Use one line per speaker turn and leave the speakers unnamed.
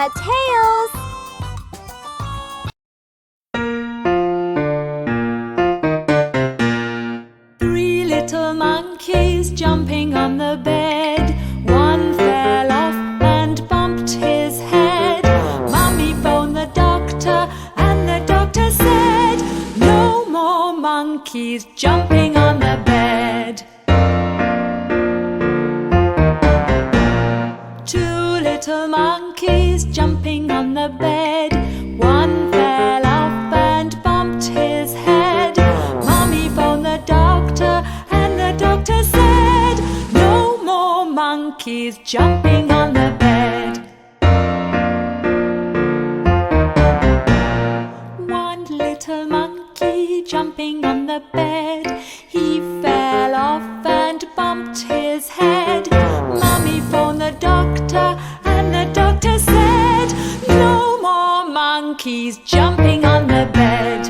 LulaTales.
Three little monkeys jumping on the bed. One fell off and bumped his head. Mummy phoned the doctor and the doctor said, "No more monkeys jumping on the bed." Two little monkeys jumping on the bed. One fell off and bumped his head. Mummy phoned the doctor and the doctor said, "No more monkeys jumping on the bed." One little monkey jumping on the bed. He fell off and bumped his head. Mummy phoned the doctor and the doctor said, "No more monkeys jumping on the bed."